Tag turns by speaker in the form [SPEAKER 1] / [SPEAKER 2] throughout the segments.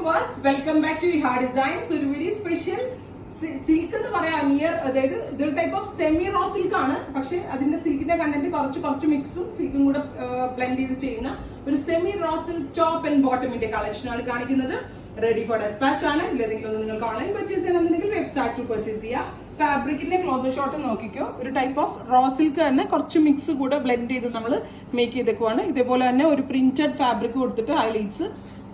[SPEAKER 1] Viewers, welcome back to Iha designs. ഒരു very special silk എന്ന് പറയാം. നിയർ, അതായത് ഇതൊരു type of semi raw silk ആണ്. പക്ഷെ അതിന്റെ സിൽക്കിന്റെ കണ്ടന്റ് കുറച്ച് മിക്സും സിൽക്കും കൂടെ ബ്ലെൻഡ് ചെയ്ത് ചെയ്യുന്ന ഒരു semi raw silk top and ബോട്ടമിന്റെ കളക്ഷൻ ആണ് കാണിക്കുന്നത്. റെഡി ഫോർ ഡെസ്പാച്ച് ആണ്. ഇതിലേതെങ്കിലും നിങ്ങൾക്ക് ഓൺലൈൻ പർച്ചേസ് ചെയ്യണമെന്നുണ്ടെങ്കിൽ വെബ്സൈറ്റ്സിൽ പർച്ചേസ് ചെയ്യാം. ഫാബ്രിക്കിന്റെ ക്ലോസർ ഷോട്ട് നോക്കിക്കോ. ഒരു ടൈപ്പ് ഓഫ് റോ സിൽക്ക് തന്നെ കുറച്ച് മിക്സ് കൂടെ ബ്ലെൻഡ് ചെയ്ത് നമ്മൾ മേക്ക് ചെയ്തേക്കുവാണ്. ഇതേപോലെ തന്നെ ഒരു പ്രിന്റഡ് ഫാബ്രിക് കൊടുത്തിട്ട് ഹൈലൈറ്റ്സ്,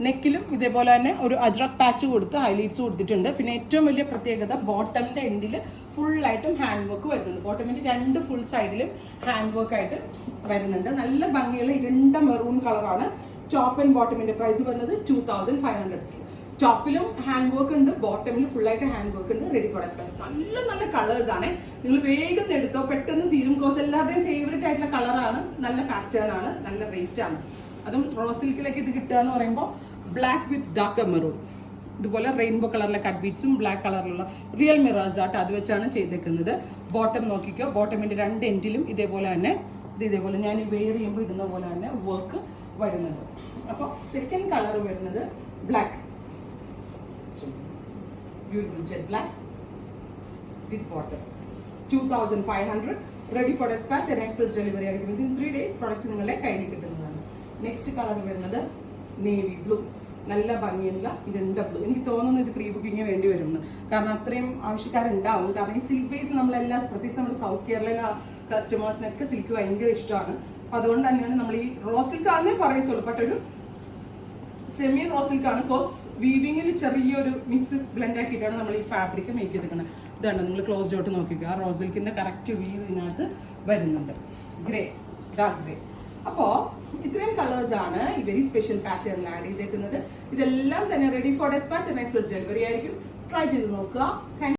[SPEAKER 1] നെക്കിലും ഇതേപോലെ തന്നെ ഒരു അജ്രക് പാച്ച് കൊടുത്ത് ഹൈലൈറ്റ്സ് കൊടുത്തിട്ടുണ്ട്. പിന്നെ ഏറ്റവും വലിയ പ്രത്യേകത ബോട്ടമിന്റെ എൻഡിൽ ഫുള്ളായിട്ടും ഹാൻഡ് വർക്ക് വരുന്നുണ്ട്. ബോട്ടമിന്റെ രണ്ട് ഫുൾ സൈഡിലും ഹാൻഡ് വർക്ക് ആയിട്ട് വരുന്നുണ്ട്. നല്ല ഭംഗിയുള്ള ഇരുണ്ട മെറൂൺ കളറാണ്. ടോപ്പ് ആൻഡ് ബോട്ടമിന്റെ പ്രൈസ് വരുന്നത് 2500. ടോപ്പിലും ഹാൻഡ് വർക്ക് ഉണ്ട്, ബോട്ടമിലും ഫുൾ ആയിട്ട് ഹാൻഡ് വർക്ക് ഉണ്ട്. Ready for dispatch. നല്ല കളേഴ്സ് ആണ്. നിങ്ങൾ വേഗം എടുത്തോ, പെട്ടെന്ന് തീരും. കോഴ്സ് എല്ലാവരുടെയും ഫേവറേറ്റ് ആയിട്ടുള്ള കളറാണ്. നല്ല പാറ്റേൺ ആണ്, നല്ല റേറ്റ് ആണ്. അതും റോ സിൽക്കിലേക്ക് ഇത് കിട്ടുക എന്ന് പറയുമ്പോൾ ബ്ലാക്ക് വിത്ത് ഡാർക്ക് മെറൂൺ, ഇതുപോലെ റെയിൻബോ കളറിലെ കട്ട് ബീഡ്സും ബ്ലാക്ക് കളറിലുള്ള റിയൽ മിറേഴ്സ് ആയിട്ട് അത് വെച്ചാണ് ചെയ്തേക്കുന്നത്. ബോട്ടം നോക്കിക്കോ. ബോട്ടമിന്റെ രണ്ട് എൻഡിലും ഇതേപോലെ തന്നെ ഇതേപോലെ ഞാൻ വെയർ ചെയ്യുമ്പോൾ ഇടുന്ന പോലെ തന്നെ വർക്ക് വരുന്നുണ്ട്. അപ്പോൾ സെക്കൻഡ് കളർ വരുന്നത് black, beautiful jet black with bottom. 2500. ready for dispatch and express delivery ആയിരിക്കും. within 3 days പ്രോഡക്റ്റ് നിങ്ങളുടെ കയ്യിൽ കിട്ടുന്നതാണ്. നെക്സ്റ്റ് കളർ വരുന്നത് നേവി ബ്ലൂ. നല്ല ഭംഗിയുള്ള ഇരുണ്ട ബ്ലൂ. എനിക്ക് തോന്നുന്നു ഇത് പ്രീ ബുക്കിംഗ് വേണ്ടി വരുമെന്ന്. കാരണം അത്രയും ആവശ്യക്കാരുണ്ടാവും. കാരണം ഈ സിൽക്ക് ബേസ് നമ്മളെല്ലാം, പ്രത്യേകിച്ച് നമ്മുടെ സൗത്ത് കേരളയിലെ കസ്റ്റമേഴ്സിനൊക്കെ സിൽക്ക് ഭയങ്കര ഇഷ്ടമാണ്. അപ്പൊ അതുകൊണ്ട് തന്നെയാണ് നമ്മൾ ഈ റോ സിൽക്ക് ആണെന്നേ പറയത്തുള്ളൂ. ബട്ട് ഒരു സെമി റോ സിൽക്ക് ആണ്. കോസ് വീവിങ്ങിൽ ചെറിയൊരു മിക്സ് ബ്ലെൻഡ് ആക്കിയിട്ടാണ് നമ്മൾ ഈ ഫാബ്രിക് മേക്ക് ചെയ്തിരിക്കുന്നത്. ഇതാണ് നിങ്ങൾ ക്ലോസ് ഔട്ട് നോക്കിക്കുക. റോ സിൽക്കിന്റെ കറക്റ്റ് വീവ് ഇതിനകത്ത് വരുന്നുണ്ട്. Grey, dark grey. അപ്പോ ഇത്രയും കളേഴ്സ് ആണ് ഈ വെരി സ്പെഷ്യൽ പാറ്റേണിൽ ആഡ് ചെയ്തേക്കുന്നത്. ഇതെല്ലാം തന്നെ ready for dispatch and express delivery ആയിരിക്കും. ട്രൈ ചെയ്ത് നോക്കുക.